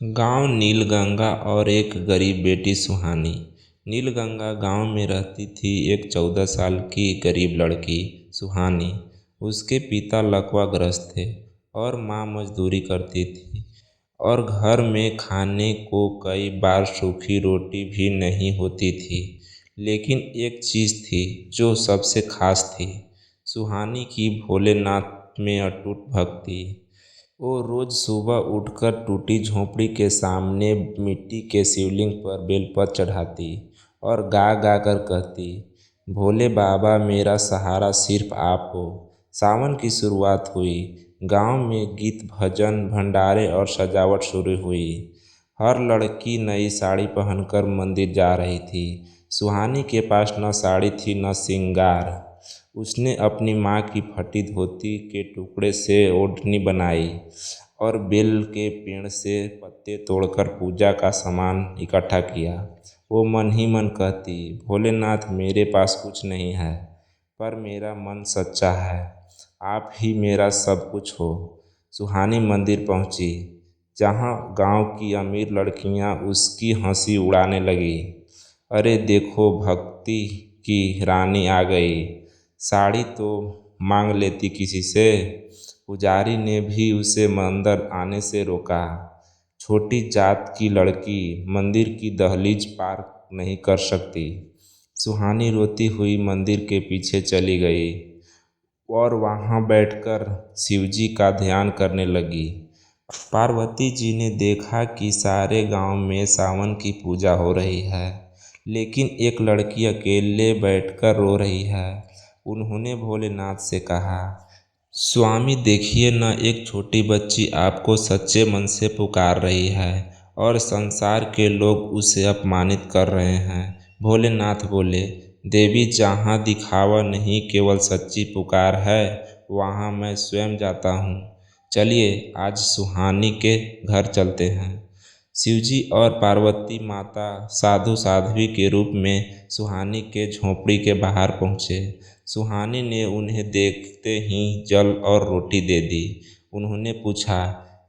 गांव नीलगंगा और एक गरीब बेटी सुहानी। नीलगंगा गांव में रहती थी एक 14 साल की गरीब लड़की सुहानी। उसके पिता लकवाग्रस्त थे और माँ मजदूरी करती थी और घर में खाने को कई बार सूखी रोटी भी नहीं होती थी। लेकिन एक चीज़ थी जो सबसे खास थी, सुहानी की भोलेनाथ में अटूट भक्ति। वो रोज सुबह उठकर टूटी झोंपड़ी के सामने मिट्टी के शिवलिंग पर बेलपत्र चढ़ाती और गा गा कर कहती, भोले बाबा मेरा सहारा सिर्फ आप हो। सावन की शुरुआत हुई। गांव में गीत भजन भंडारे और सजावट शुरू हुई। हर लड़की नई साड़ी पहनकर मंदिर जा रही थी। सुहानी के पास न साड़ी थी न श्रृंगार। उसने अपनी माँ की फटी धोती के टुकड़े से ओढ़नी बनाई और बेल के पेड़ से पत्ते तोड़कर पूजा का सामान इकट्ठा किया। वो मन ही मन कहती, भोलेनाथ मेरे पास कुछ नहीं है, पर मेरा मन सच्चा है, आप ही मेरा सब कुछ हो। सुहानी मंदिर पहुंची, जहां गांव की अमीर लड़कियां उसकी हंसी उड़ाने लगी। अरे देखो, भक्ति की रानी आ गई, साड़ी तो मांग लेती किसी से। पुजारी ने भी उसे मंदिर आने से रोका। छोटी जात की लड़की मंदिर की दहलीज पार नहीं कर सकती। सुहानी रोती हुई मंदिर के पीछे चली गई और वहां बैठकर शिवजी का ध्यान करने लगी। पार्वती जी ने देखा कि सारे गांव में सावन की पूजा हो रही है, लेकिन एक लड़की अकेले बैठकर रो रही है। उन्होंने भोलेनाथ से कहा, स्वामी देखिए न, एक छोटी बच्ची आपको सच्चे मन से पुकार रही है और संसार के लोग उसे अपमानित कर रहे हैं। भोलेनाथ बोले, देवी, जहाँ दिखावा नहीं केवल सच्ची पुकार है, वहाँ मैं स्वयं जाता हूँ। चलिए आज सुहानी के घर चलते हैं। शिवजी और पार्वती माता साधु साध्वी के रूप में सुहानी के झोंपड़ी के बाहर पहुँचे। सुहानी ने उन्हें देखते ही जल और रोटी दे दी। उन्होंने पूछा,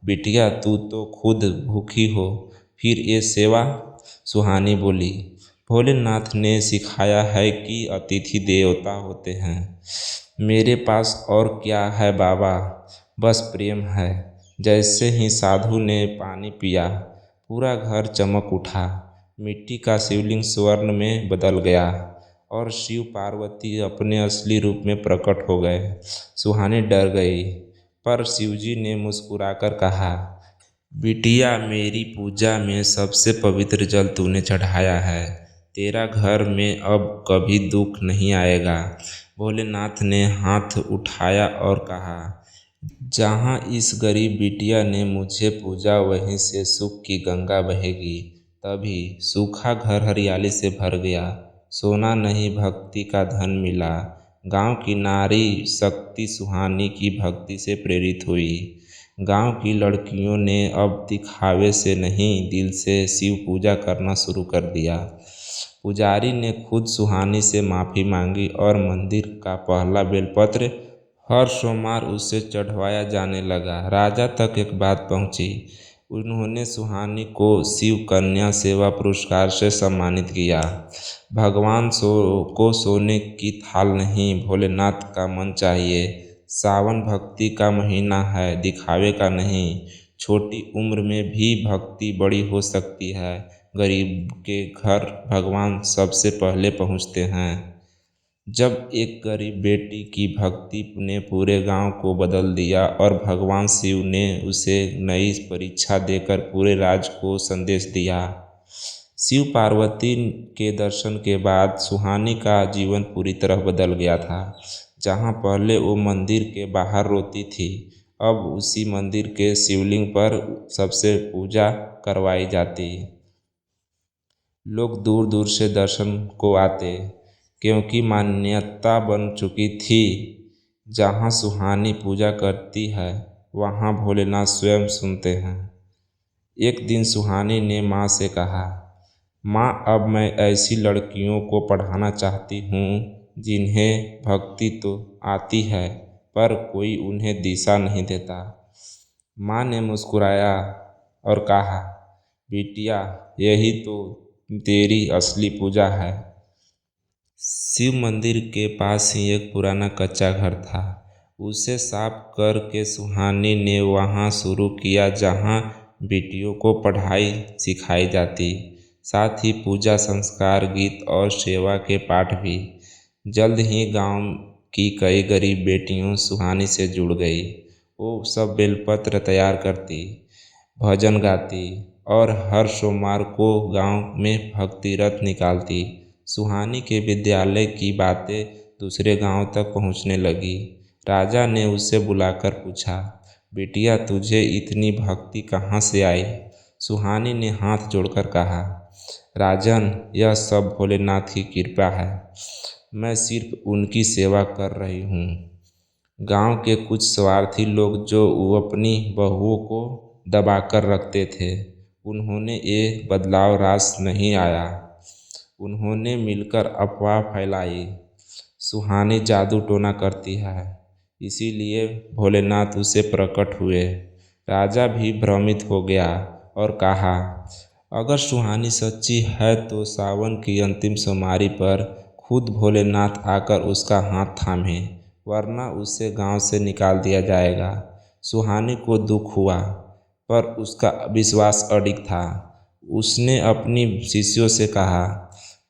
बिटिया तू तो खुद भूखी हो, फिर ये सेवा? सुहानी बोली, भोलेनाथ ने सिखाया है कि अतिथि देवता होते हैं। मेरे पास और क्या है बाबा, बस प्रेम है। जैसे ही साधु ने पानी पिया, पूरा घर चमक उठा। मिट्टी का शिवलिंग स्वर्ण में बदल गया और शिव पार्वती अपने असली रूप में प्रकट हो गए। सुहानी डर गई, पर शिवजी ने मुस्कुराकर कहा, बिटिया, मेरी पूजा में सबसे पवित्र जल तूने चढ़ाया है, तेरा घर में अब कभी दुख नहीं आएगा। भोलेनाथ ने हाथ उठाया और कहा, जहाँ इस गरीब बिटिया ने मुझे पूजा वहीं से सुख की गंगा बहेगी। तभी सूखा घर हरियाली से भर गया। सोना नहीं, भक्ति का धन मिला। गांव की नारी शक्ति सुहानी की भक्ति से प्रेरित हुई। गांव की लड़कियों ने अब दिखावे से नहीं, दिल से शिव पूजा करना शुरू कर दिया। पुजारी ने खुद सुहानी से माफ़ी मांगी और मंदिर का पहला बेलपत्र हर सोमवार उसे चढ़वाया जाने लगा। राजा तक एक बात पहुंची। उन्होंने सुहानी को शिव कन्या सेवा पुरस्कार से सम्मानित किया। भगवान को सोने की थाल नहीं, भोलेनाथ का मन चाहिए। सावन भक्ति का महीना है, दिखावे का नहीं। छोटी उम्र में भी भक्ति बड़ी हो सकती है। गरीब के घर भगवान सबसे पहले पहुंचते हैं। जब एक गरीब बेटी की भक्ति ने पूरे गांव को बदल दिया और भगवान शिव ने उसे नई परीक्षा देकर पूरे राज्य को संदेश दिया। शिव पार्वती के दर्शन के बाद सुहानी का जीवन पूरी तरह बदल गया था। जहां पहले वो मंदिर के बाहर रोती थी, अब उसी मंदिर के शिवलिंग पर सबसे पूजा करवाई जाती। लोग दूर दूर से दर्शन को आते, क्योंकि मान्यता बन चुकी थी, जहाँ सुहानी पूजा करती है वहाँ भोलेनाथ स्वयं सुनते हैं। एक दिन सुहानी ने माँ से कहा, माँ, अब मैं ऐसी लड़कियों को पढ़ाना चाहती हूँ जिन्हें भक्ति तो आती है, पर कोई उन्हें दिशा नहीं देता। माँ ने मुस्कुराया और कहा, बिटिया, यही तो तेरी असली पूजा है। शिव मंदिर के पास ही एक पुराना कच्चा घर था। उसे साफ करके सुहानी ने वहाँ शुरू किया जहाँ बेटियों को पढ़ाई सिखाई जाती, साथ ही पूजा संस्कार गीत और सेवा के पाठ भी। जल्द ही गांव की कई गरीब बेटियों सुहानी से जुड़ गई। वो सब बेलपत्र तैयार करती, भजन गाती और हर सोमवार को गांव में भक्ति रथ निकालती। सुहानी के विद्यालय की बातें दूसरे गांव तक पहुंचने लगी। राजा ने उसे बुलाकर पूछा, बिटिया तुझे इतनी भक्ति कहाँ से आई? सुहानी ने हाथ जोड़कर कहा, राजन, यह सब भोलेनाथ की कृपा है। मैं सिर्फ उनकी सेवा कर रही हूँ। गांव के कुछ स्वार्थी लोग जो अपनी बहुओं को दबाकर रखते थे, उन्होंने ये बदलाव रास नहीं आया। उन्होंने मिलकर अफवाह फैलाई, सुहानी जादू टोना करती है, इसीलिए भोलेनाथ उसे प्रकट हुए। राजा भी भ्रमित हो गया और कहा, अगर सुहानी सच्ची है तो सावन की अंतिम सोमवारी पर खुद भोलेनाथ आकर उसका हाथ थामे, वरना उसे गांव से निकाल दिया जाएगा। सुहानी को दुख हुआ, पर उसका विश्वास अडिग था। उसने अपनी शिष्यों से कहा,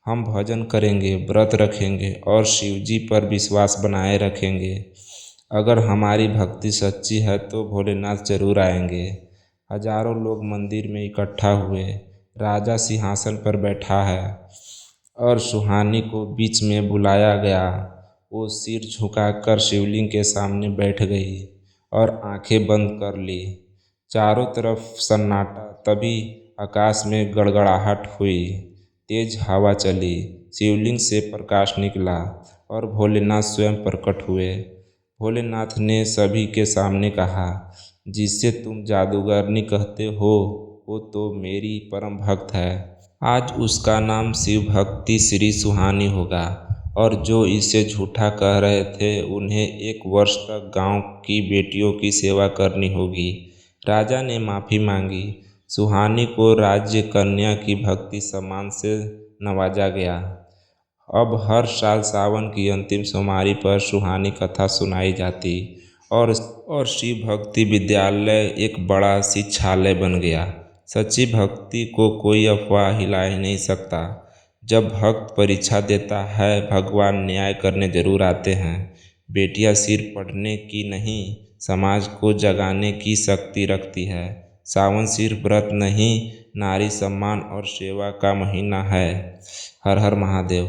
हम भजन करेंगे, व्रत रखेंगे और शिवजी पर विश्वास बनाए रखेंगे। अगर हमारी भक्ति सच्ची है तो भोलेनाथ जरूर आएंगे। हजारों लोग मंदिर में इकट्ठा हुए। राजा सिंहासन पर बैठा है और सुहानी को बीच में बुलाया गया। वो सिर झुकाकर शिवलिंग के सामने बैठ गई और आंखें बंद कर ली। चारों तरफ सन्नाटा। तभी आकाश में गड़गड़ाहट हुई, तेज हवा चली, शिवलिंग से प्रकाश निकला और भोलेनाथ स्वयं प्रकट हुए। भोलेनाथ ने सभी के सामने कहा, जिसे तुम जादूगरनी कहते हो वो तो मेरी परम भक्त है। आज उसका नाम शिव भक्ति श्री सुहानी होगा और जो इसे झूठा कह रहे थे उन्हें 1 वर्ष तक गांव की बेटियों की सेवा करनी होगी। राजा ने माफ़ी मांगी। सुहानी को राज्य कन्या की भक्ति सम्मान से नवाजा गया। अब हर साल सावन की अंतिम सोमवारी पर सुहानी कथा सुनाई जाती और शिव भक्ति विद्यालय एक बड़ा शिक्षालय बन गया। सच्ची भक्ति को कोई अफवाह हिला ही नहीं सकता। जब भक्त परीक्षा देता है, भगवान न्याय करने जरूर आते हैं। बेटियां सिर्फ पढ़ने की नहीं, समाज को जगाने की शक्ति रखती है। सावन सिर्फ व्रत नहीं, नारी सम्मान और सेवा का महीना है। हर हर महादेव।